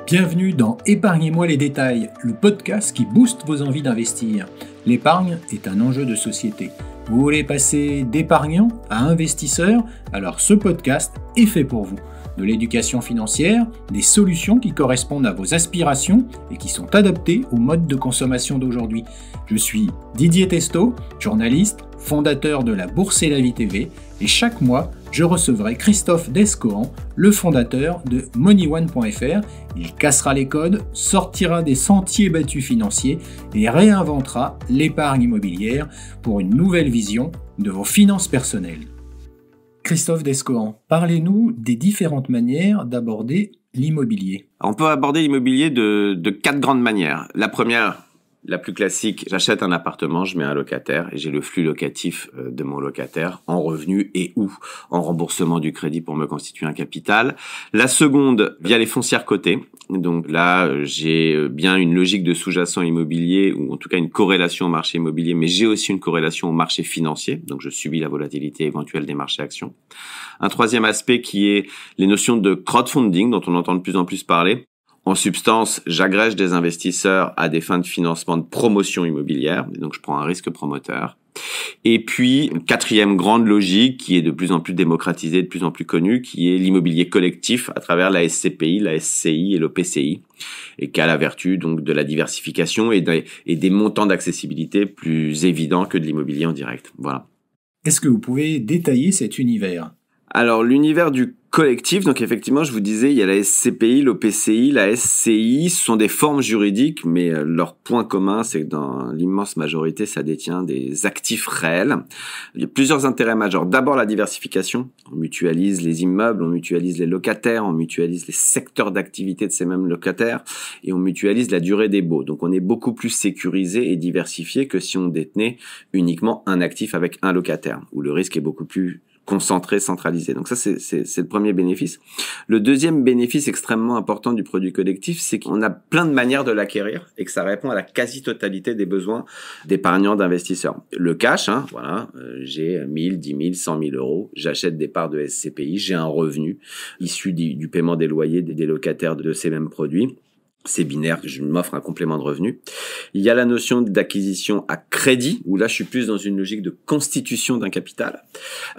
Bienvenue dans Épargnez-moi les détails, le podcast qui booste vos envies d'investir. L'épargne est un enjeu de société. Vous voulez passer d'épargnant à investisseur? Alors ce podcast est fait pour vous. De l'éducation financière, des solutions qui correspondent à vos aspirations et qui sont adaptées au mode de consommation d'aujourd'hui. Je suis Didier Testo, journaliste, fondateur de la Bourse et la Vie TV, et chaque mois, je recevrai Christophe Descohan, le fondateur de MoneyOne.fr. Il cassera les codes, sortira des sentiers battus financiers et réinventera l'épargne immobilière pour une nouvelle vision de vos finances personnelles. Christophe Descohan, parlez-nous des différentes manières d'aborder l'immobilier. On peut aborder l'immobilier de 4 grandes manières. La première, la plus classique, j'achète un appartement, je mets un locataire et j'ai le flux locatif de mon locataire en revenus et ou en remboursement du crédit pour me constituer un capital. La seconde, via les foncières cotées. Donc là, j'ai bien une logique de sous-jacent immobilier ou en tout cas une corrélation au marché immobilier, mais j'ai aussi une corrélation au marché financier. Donc je subis la volatilité éventuelle des marchés actions. Un troisième aspect qui est les notions de crowdfunding dont on entend de plus en plus parler. En substance, j'agrège des investisseurs à des fins de financement de promotion immobilière, et donc je prends un risque promoteur. Et puis, une quatrième grande logique qui est de plus en plus démocratisée, de plus en plus connue, qui est l'immobilier collectif à travers la SCPI, la SCI et l'OPCI, et qui a la vertu donc de la diversification et des montants d'accessibilité plus évidents que de l'immobilier en direct. Voilà. Est-ce que vous pouvez détailler cet univers ? Alors, l'univers du collectif, donc effectivement, je vous disais, il y a la SCPI, l'OPCI, la SCI, ce sont des formes juridiques, mais leur point commun, c'est que dans l'immense majorité, ça détient des actifs réels. Il y a plusieurs intérêts majeurs. D'abord, la diversification. On mutualise les immeubles, on mutualise les locataires, on mutualise les secteurs d'activité de ces mêmes locataires, et on mutualise la durée des baux. Donc, on est beaucoup plus sécurisé et diversifié que si on détenait uniquement un actif avec un locataire, où le risque est beaucoup plus concentré, centralisé. Donc ça, c'est le premier bénéfice. Le deuxième bénéfice extrêmement important du produit collectif, c'est qu'on a plein de manières de l'acquérir et que ça répond à la quasi-totalité des besoins d'épargnants, d'investisseurs. Le cash, voilà, j'ai 1000, 10 000, 100 000 euros, j'achète des parts de SCPI, j'ai un revenu issu du paiement des loyers des locataires de ces mêmes produits. C'est binaire, je m'offre un complément de revenu. Il y a la notion d'acquisition à crédit, où là je suis plus dans une logique de constitution d'un capital.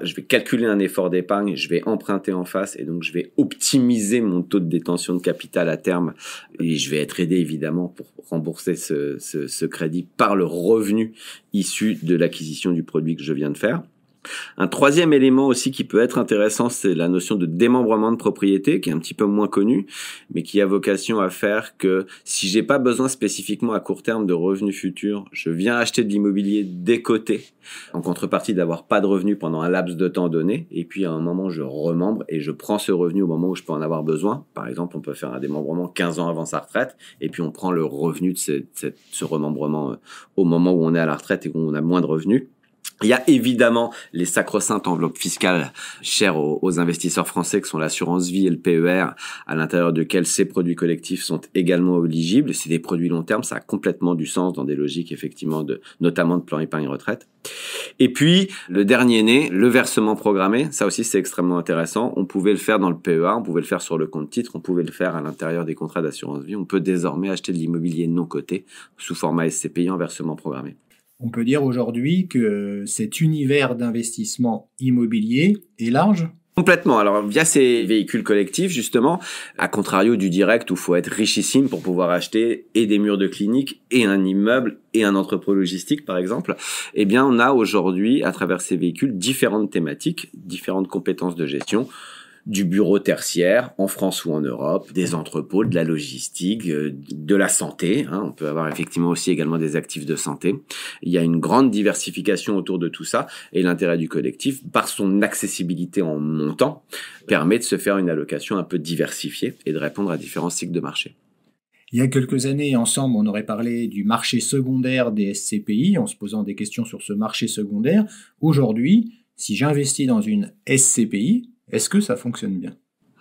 Je vais calculer un effort d'épargne, je vais emprunter en face et donc je vais optimiser mon taux de détention de capital à terme et je vais être aidé évidemment pour rembourser ce crédit par le revenu issu de l'acquisition du produit que je viens de faire. Un troisième élément aussi qui peut être intéressant, c'est la notion de démembrement de propriété, qui est un petit peu moins connue, mais qui a vocation à faire que si j'ai pas besoin spécifiquement à court terme de revenus futurs, je viens acheter de l'immobilier des côtés, en contrepartie d'avoir pas de revenus pendant un laps de temps donné, et puis à un moment je remembre et je prends ce revenu au moment où je peux en avoir besoin. Par exemple, on peut faire un démembrement 15 ans avant sa retraite, et puis on prend le revenu de ce remembrement au moment où on est à la retraite et où on a moins de revenus. Il y a évidemment les sacro-saintes enveloppes fiscales chères aux investisseurs français que sont l'assurance vie et le PER, à l'intérieur duquel ces produits collectifs sont également éligibles. C'est des produits long terme, ça a complètement du sens dans des logiques effectivement notamment de plan épargne retraite. Et puis le dernier né, le versement programmé, ça aussi c'est extrêmement intéressant. On pouvait le faire dans le PEA, on pouvait le faire sur le compte titre, on pouvait le faire à l'intérieur des contrats d'assurance vie. On peut désormais acheter de l'immobilier non coté sous format SCPI en versement programmé. On peut dire aujourd'hui que cet univers d'investissement immobilier est large ? Complètement. Alors, via ces véhicules collectifs, justement, à contrario du direct où il faut être richissime pour pouvoir acheter et des murs de clinique et un immeuble et un entrepôt logistique, par exemple, eh bien, on a aujourd'hui, à travers ces véhicules, différentes thématiques, différentes compétences de gestion, du bureau tertiaire en France ou en Europe, des entrepôts, de la logistique, de la santé. On peut avoir effectivement aussi également des actifs de santé. Il y a une grande diversification autour de tout ça et l'intérêt du collectif, par son accessibilité en montant, permet de se faire une allocation un peu diversifiée et de répondre à différents cycles de marché. Il y a quelques années, ensemble, on aurait parlé du marché secondaire des SCPI en se posant des questions sur ce marché secondaire. Aujourd'hui, si j'investis dans une SCPI, est-ce que ça fonctionne bien ?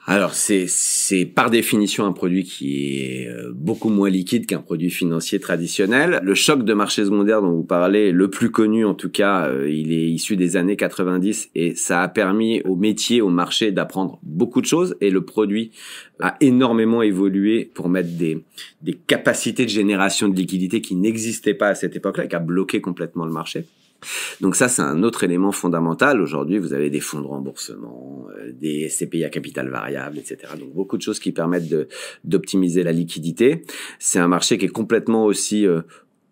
Alors c'est par définition un produit qui est beaucoup moins liquide qu'un produit financier traditionnel. Le choc de marché secondaire dont vous parlez, le plus connu en tout cas, il est issu des années 90 et ça a permis au métier, au marché d'apprendre beaucoup de choses et le produit a énormément évolué pour mettre des capacités de génération de liquidité qui n'existaient pas à cette époque-là et qui a bloqué complètement le marché. Donc ça, c'est un autre élément fondamental. Aujourd'hui, vous avez des fonds de remboursement, des SCPI à capital variable, etc. Donc beaucoup de choses qui permettent d'optimiser la liquidité. C'est un marché qui est complètement aussi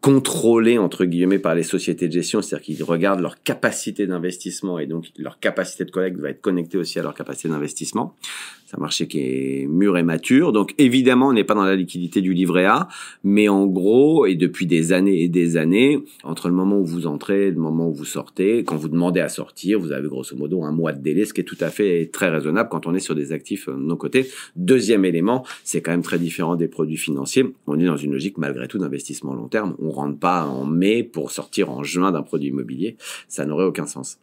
contrôlé entre guillemets par les sociétés de gestion, c'est-à-dire qu'ils regardent leur capacité d'investissement et donc leur capacité de collecte va être connectée aussi à leur capacité d'investissement. C'est un marché qui est mûr et mature. Donc évidemment, on n'est pas dans la liquidité du livret A, mais en gros, et depuis des années et des années, entre le moment où vous entrez et le moment où vous sortez, quand vous demandez à sortir, vous avez grosso modo un mois de délai, ce qui est tout à fait très raisonnable quand on est sur des actifs de nos côtés. Deuxième élément, c'est quand même très différent des produits financiers. On est dans une logique malgré tout d'investissement long terme. On rentre pas en mai pour sortir en juin d'un produit immobilier. Ça n'aurait aucun sens.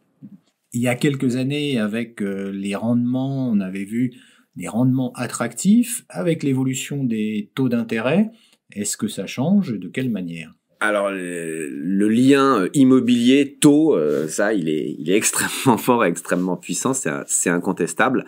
Il y a quelques années, avec les rendements, on avait vu des rendements attractifs. Avec l'évolution des taux d'intérêt, est-ce que ça change? De quelle manière? Alors le lien immobilier taux, ça il est extrêmement fort et extrêmement puissant, c'est incontestable.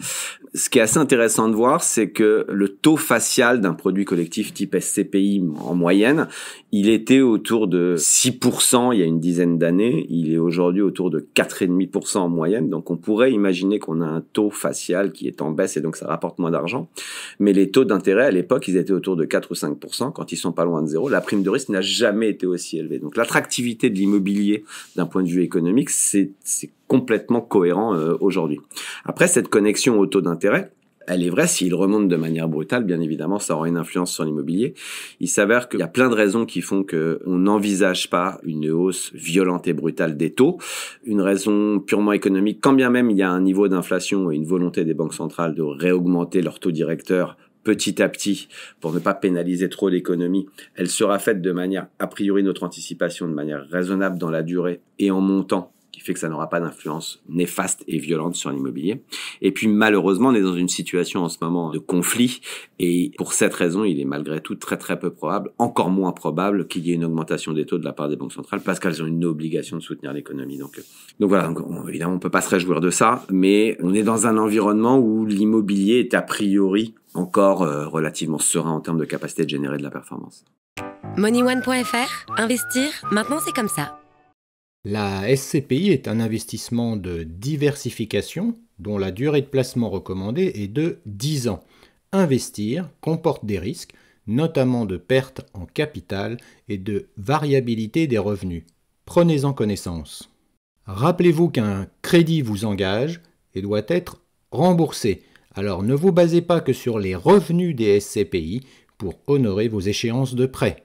Ce qui est assez intéressant de voir, c'est que le taux facial d'un produit collectif type SCPI en moyenne, il était autour de 6% il y a une dizaine d'années, il est aujourd'hui autour de 4,5% en moyenne. Donc on pourrait imaginer qu'on a un taux facial qui est en baisse et donc ça rapporte moins d'argent. Mais les taux d'intérêt à l'époque, ils étaient autour de 4 ou 5%, quand ils sont pas loin de zéro. La prime de risque n'a jamais été aussi élevé. Donc l'attractivité de l'immobilier d'un point de vue économique, c'est complètement cohérent aujourd'hui. Après, cette connexion au taux d'intérêt, elle est vraie s'il remonte de manière brutale, bien évidemment, ça aura une influence sur l'immobilier. Il s'avère qu'il y a plein de raisons qui font qu'on n'envisage pas une hausse violente et brutale des taux. Une raison purement économique, quand bien même il y a un niveau d'inflation et une volonté des banques centrales de réaugmenter leur taux directeur petit à petit, pour ne pas pénaliser trop l'économie, elle sera faite de manière, a priori, notre anticipation, de manière raisonnable dans la durée et en montant, qui fait que ça n'aura pas d'influence néfaste et violente sur l'immobilier. Et puis, malheureusement, on est dans une situation en ce moment de conflit, et pour cette raison, il est malgré tout très très peu probable, encore moins probable, qu'il y ait une augmentation des taux de la part des banques centrales, parce qu'elles ont une obligation de soutenir l'économie. Donc voilà, évidemment, on peut pas se réjouir de ça, mais on est dans un environnement où l'immobilier est a priori encore relativement serein en termes de capacité de générer de la performance. MoneyOne.fr, investir, maintenant c'est comme ça. La SCPI est un investissement de diversification dont la durée de placement recommandée est de 10 ans. Investir comporte des risques, notamment de perte en capital et de variabilité des revenus. Prenez-en connaissance. Rappelez-vous qu'un crédit vous engage et doit être remboursé. Alors ne vous basez pas que sur les revenus des SCPI pour honorer vos échéances de prêt.